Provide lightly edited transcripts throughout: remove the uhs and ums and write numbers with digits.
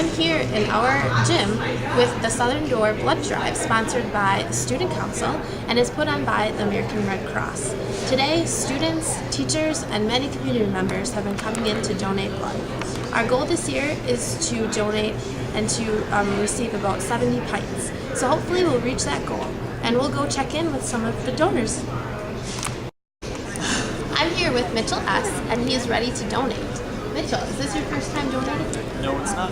I'm here in our gym with the Southern Door Blood Drive, sponsored by the Student Council and is put on by the American Red Cross. Today, students, teachers, and many community members have been coming in to donate blood. Our goal this year is to donate and to receive about 70 pints. So hopefully we'll reach that goal, and we'll go check in with some of the donors. I'm here with Mitchell S., and he is ready to donate. Mitchell, is this your first time donating? No, it's not.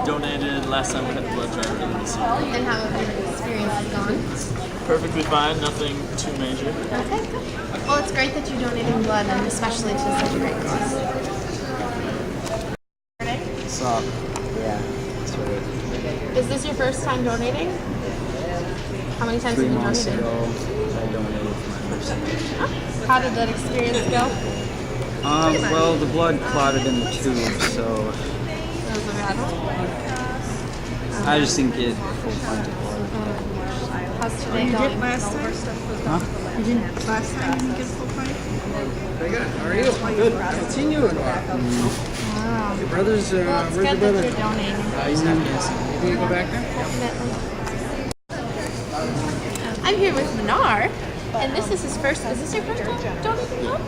Donated last time we had blood drive earlier this year. And how have your experiences gone? Perfectly fine, nothing too major. Okay, good. Well, it's great that you're donating blood, and especially to such a great cause. What's up? Yeah, that's right. Is this your first time donating? How many times have you 3 months donated? ago, I donated for my first time. How did that experience go? Well, the blood clotted in the tube, so That was a battle. I just didn't get a full pint of blood. How's today going? Last time? Huh? You didn't last time you didn't get full pint? Very good. How are you? Good. Continuing. Wow. Your brother's, Well, it's where's good your that brother? you're donating. He's not dancing. You gonna go back there? I'm here with Minar, and this is his first. Is this your first time donating blood?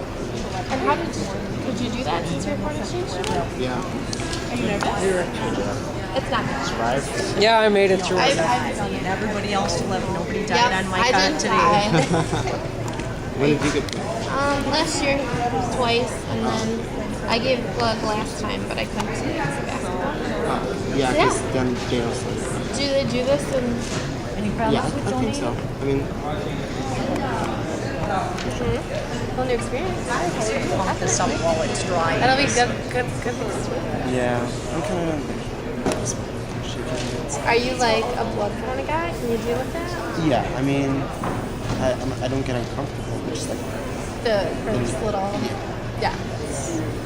And how did you do that since you're a foreign exchange student? Yeah. Are you nervous? It's not nervous. Yeah, I made it through. Everybody else lived. Nobody died on my I cot didn't today. die. When did you get Last year twice, and then I gave blood last time, but I couldn't because of basketball. Yeah, Yeah. because then Dale's like, Do they do this in any yeah, I think so. I mean, Whole new experience. Pump this up while it's dry. That'll be good. yeah, I'm kind of Are you like a blood kind of guy? Can you deal with that? yeah, I mean, I don't get uncomfortable, but just like, The first little. Yeah.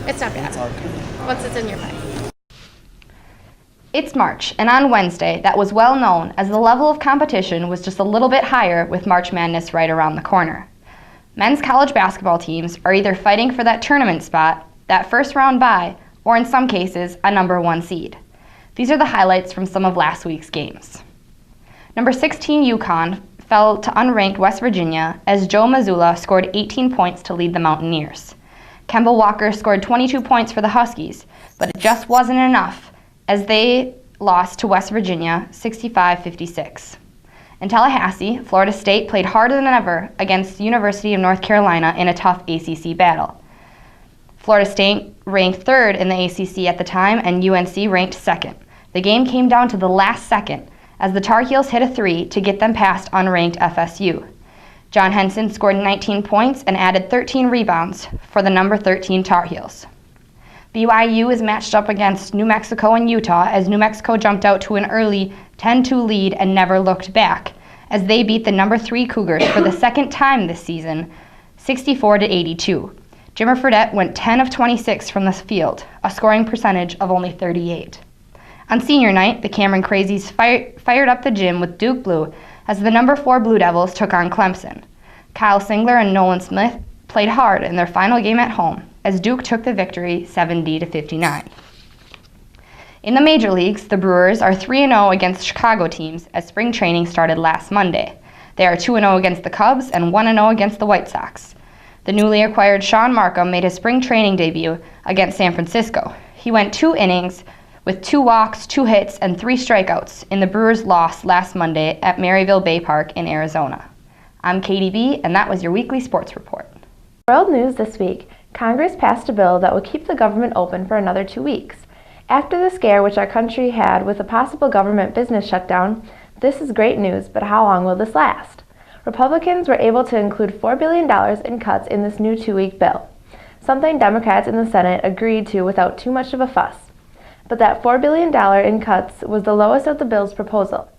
It's not bad. it's all good. Once it's in your mind. It's March, and on Wednesday, that was well known as the level of competition was just a little bit higher with March Madness right around the corner. Men's college basketball teams are either fighting for that tournament spot, that first round bye, or in some cases, a number 1 seed. These are the highlights from some of last week's games. Number 16 UConn fell to unranked West Virginia as Joe Mazzulla scored 18 points to lead the Mountaineers. Kemba Walker scored 22 points for the Huskies, but it just wasn't enough as they lost to West Virginia 65-56. In Tallahassee, Florida State played harder than ever against the University of North Carolina in a tough ACC battle. Florida State ranked 3rd in the ACC at the time, and UNC ranked 2nd. The game came down to the last second as the Tar Heels hit a 3 to get them past unranked FSU. John Henson scored 19 points and added 13 rebounds for the number 13 Tar Heels. BYU is matched up against New Mexico and Utah as New Mexico jumped out to an early 10-2 lead and never looked back as they beat the number 3 Cougars for the second time this season, 64-82. Jimmer Fredette went 10 of 26 from the field, a scoring percentage of only 38. On senior night, the Cameron Crazies fired up the gym with Duke Blue as the number 4 Blue Devils took on Clemson. Kyle Singler and Nolan Smith played hard in their final game at home as Duke took the victory 70-59. In the major leagues, the Brewers are 3-0 against Chicago teams as spring training started last Monday. They are 2-0 against the Cubs and 1-0 against the White Sox. The newly acquired Sean Markham made his spring training debut against San Francisco. He went 2 innings with 2 walks, 2 hits, and 3 strikeouts in the Brewers' loss last Monday at Maryville Bay Park in Arizona. I'm Katie B., and that was your weekly sports report. World news this week. Congress passed a bill that will keep the government open for another 2 weeks. After the scare which our country had with a possible government business shutdown, this is great news, but how long will this last? Republicans were able to include $4 billion in cuts in this new 2-week bill, something Democrats in the Senate agreed to without too much of a fuss. But that $4 billion in cuts was the lowest of the bill's proposal.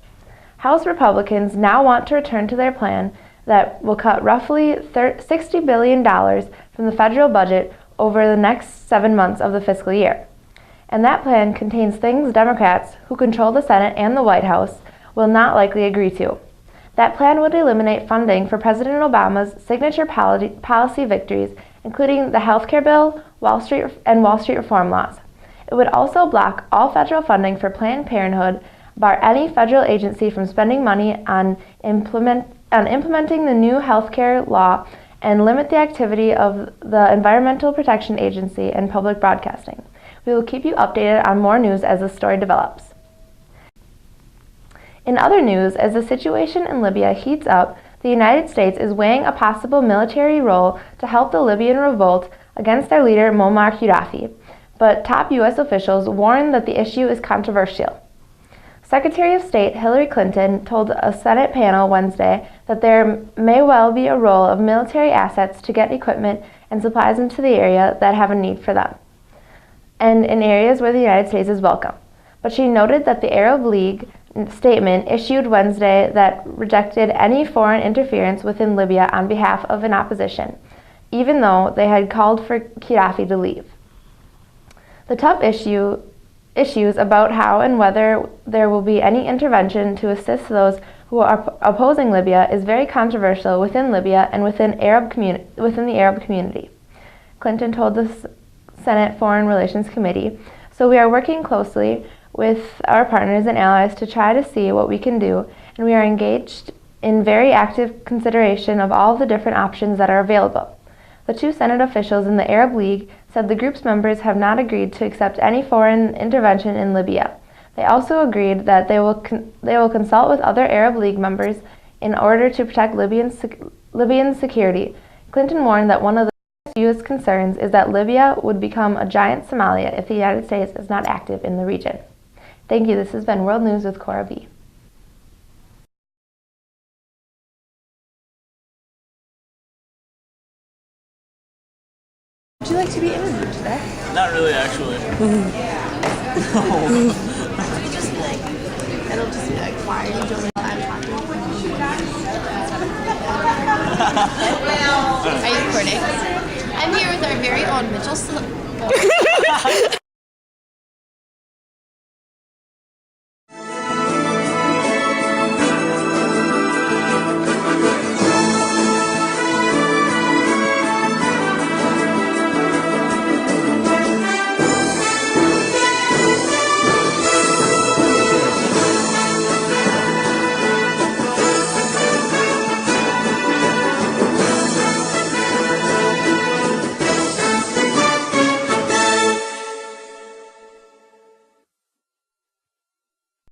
House Republicans now want to return to their plan that will cut roughly $60 billion from the federal budget over the next 7 months of the fiscal year. And that plan contains things Democrats, who control the Senate and the White House, will not likely agree to. That plan would eliminate funding for President Obama's signature policy victories, including the health care bill, Wall Street reform laws. It would also block all federal funding for Planned Parenthood, bar any federal agency from spending money on implementing the new healthcare law, and limit the activity of the Environmental Protection Agency and public broadcasting. We will keep you updated on more news as the story develops. In other news, as the situation in Libya heats up, the United States is weighing a possible military role to help the Libyan revolt against their leader Muammar Gaddafi, but top U.S. officials warn that the issue is controversial. Secretary of State Hillary Clinton told a Senate panel Wednesday that there may well be a role of military assets to get equipment and supplies into the area that have a need for them, and in areas where the United States is welcome. But she noted that the Arab League statement issued Wednesday that rejected any foreign interference within Libya on behalf of an opposition, even though they had called for Gaddafi to leave. The tough issues about how and whether there will be any intervention to assist those who are opposing Libya is very controversial within Libya and within the Arab community, Clinton told the Senate Foreign Relations Committee. So we are working closely with our partners and allies to try to see what we can do, and we are engaged in very active consideration of all the different options that are available. The two Senate officials in the Arab League said the group's members have not agreed to accept any foreign intervention in Libya. They also agreed that they will consult with other Arab League members in order to protect Libyan security. Clinton warned that one of the U.S. concerns is that Libya would become a giant Somalia if the United States is not active in the region. Thank you. This has been World News with Cora B. Would you like to be interviewed today? Not really, actually. It'll just be like, why are you doing what I'm talking about? Are you recording? I'm here with our very own Mitchell